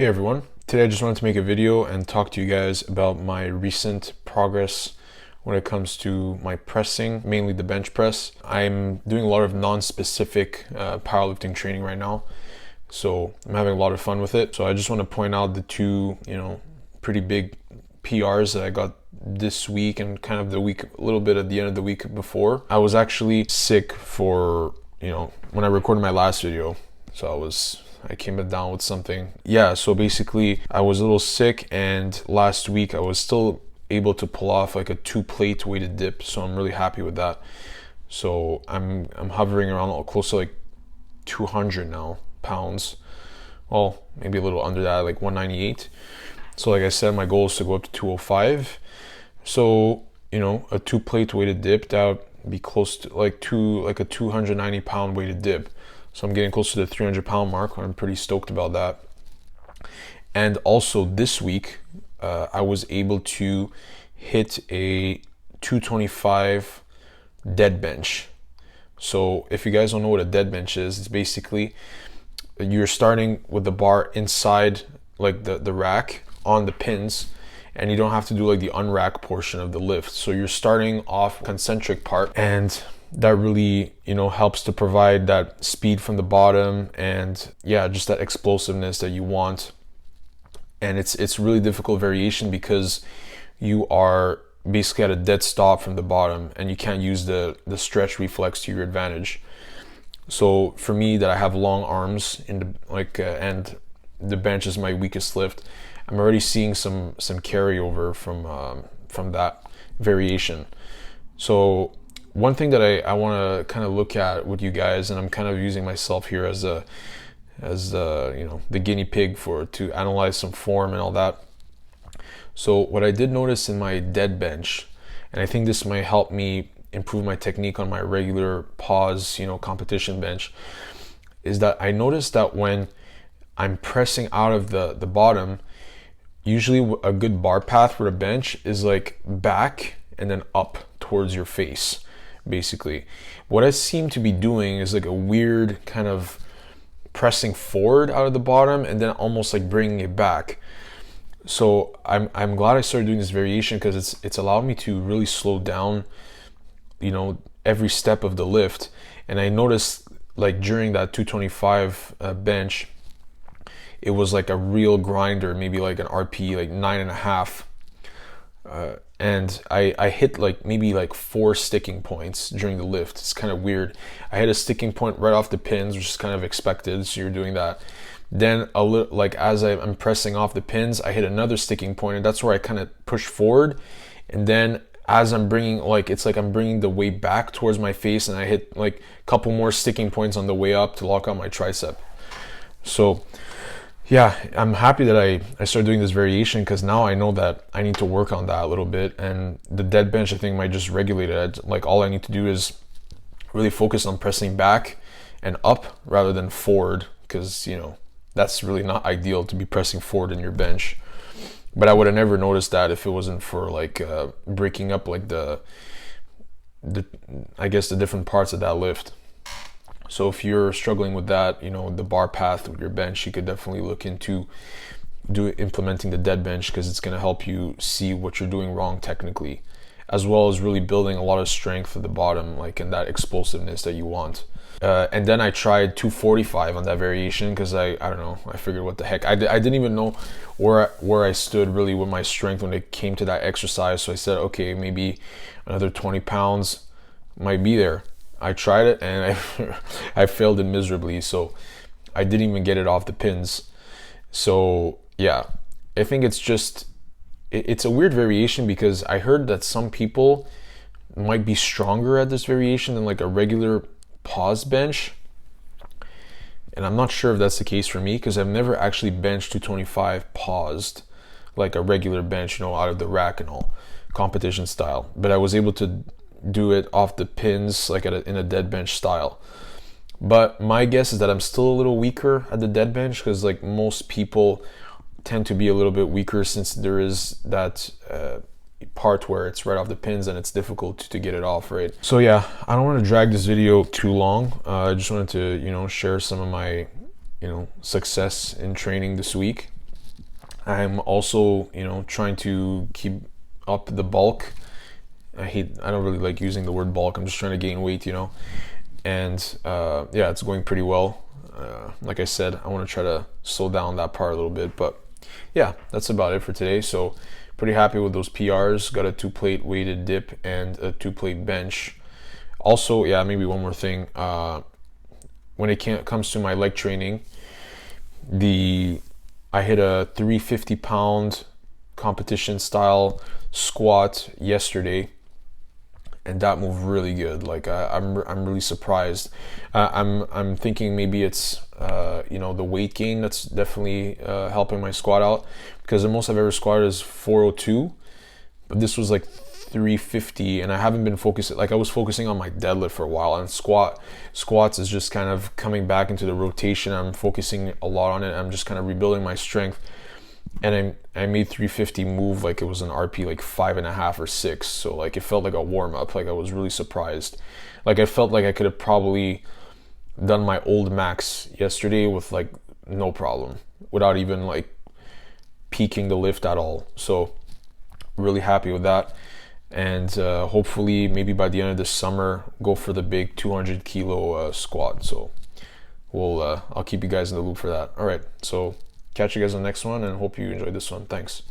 Hey everyone, today I just wanted to make a video and talk to you guys about my recent progress when it comes to my pressing, mainly the bench press. I'm doing a lot of non-specific powerlifting training right now, so I'm having a lot of fun with it. So I just want to point out the two, pretty big PRs that I got this week and kind of the week, a little bit at the end of the week before. I was actually sick for, when I recorded my last video, so I came down with something. Yeah, so basically I was a little sick, and last week I was still able to pull off like a 2-plate weighted dip, so I'm really happy with that. So I'm hovering around close to like 200 now pounds. Well, maybe a little under that, like 198. So like I said, my goal is to go up to 205. So, a 2-plate weighted dip, that would be close to like a 290 pound weighted dip. So I'm getting close to the 300 pound mark. I'm pretty stoked about that. And also this week, I was able to hit a 225 dead bench. So if you guys don't know what a dead bench is, it's basically you're starting with the bar inside like the rack on the pins, and you don't have to do like the unrack portion of the lift. So you're starting off concentric part, and that really helps to provide that speed from the bottom, and yeah, just that explosiveness that you want. And it's really difficult variation because you are basically at a dead stop from the bottom, and you can't use the stretch reflex to your advantage. So for me, that I have long arms in the and the bench is my weakest lift, I'm already seeing some carryover from that variation. So one thing that I want to kind of look at with you guys, and I'm kind of using myself here as the guinea pig to analyze some form and all that. So what I did notice in my dead bench, and I think this might help me improve my technique on my regular pause, competition bench, is that I noticed that when I'm pressing out of the bottom, usually a good bar path for a bench is like back and then up towards your face. Basically, what I seem to be doing is like a weird kind of pressing forward out of the bottom and then almost like bringing it back. So I'm glad I started doing this variation, because it's allowed me to really slow down, every step of the lift. And I noticed like during that 225 bench, it was like a real grinder, maybe like an RP like 9.5. And I hit like maybe like 4 sticking points during the lift. It's kind of weird. I hit a sticking point right off the pins, which is kind of expected, so you're doing that. Then a little, like as I'm pressing off the pins, I hit another sticking point, and that's where I kind of push forward. And then as I'm bringing, it's like I'm bringing the weight back towards my face, and I hit like a couple more sticking points on the way up to lock out my tricep. So yeah, I'm happy that I started doing this variation, because now I know that I need to work on that a little bit. And the dead bench, I think, might just regulate it. Like all I need to do is really focus on pressing back and up rather than forward, because that's really not ideal to be pressing forward in your bench. But I would have never noticed that if it wasn't for like breaking up like the I guess the different parts of that lift. So if you're struggling with that, the bar path with your bench, you could definitely look into implementing the dead bench, because it's going to help you see what you're doing wrong technically, as well as really building a lot of strength at the bottom, like in that explosiveness that you want. And then I tried 245 on that variation, because I don't know, I figured what the heck. I didn't even know where I stood really with my strength when it came to that exercise. So I said, okay, maybe another 20 pounds might be there. I tried it, and I failed it miserably, so I didn't even get it off the pins. So yeah, I think it's a weird variation, because I heard that some people might be stronger at this variation than like a regular pause bench, and I'm not sure if that's the case for me, because I've never actually benched 225 paused like a regular bench, out of the rack and all, competition style. But I was able to do it off the pins, like in a dead bench style. But my guess is that I'm still a little weaker at the dead bench, because like most people tend to be a little bit weaker, since there is that part where it's right off the pins and it's difficult to get it off, right? So yeah, I don't want to drag this video too long. I just wanted to, share some of my, success in training this week. I'm also, trying to keep up the bulk. I don't really like using the word bulk. I'm just trying to gain weight, and yeah, it's going pretty well. Like I said, I want to try to slow down that part a little bit, but yeah, that's about it for today. So pretty happy with those PRs. Got a 2-plate weighted dip and a 2-plate bench. Also, yeah, maybe one more thing. When it comes to my leg training, I hit a 350-pound competition style squat yesterday, and that moved really good. Like I'm really surprised. I'm thinking maybe it's the weight gain that's definitely helping my squat out, because the most I've ever squatted is 402, but this was like 350, and I haven't been focusing. Like I was focusing on my deadlift for a while, and squats is just kind of coming back into the rotation. I'm focusing a lot on it. I'm just kind of rebuilding my strength, and I made 350 move like it was an RP like 5.5 or 6. So like it felt like a warm up. Like I was really surprised. Like I felt like I could have probably done my old max yesterday with like no problem, without even like peaking the lift at all. So really happy with that. And hopefully maybe by the end of this summer go for the big 200 kilo squat. So I'll keep you guys in the loop for that. All right, so catch you guys on the next one, and hope you enjoyed this one. Thanks.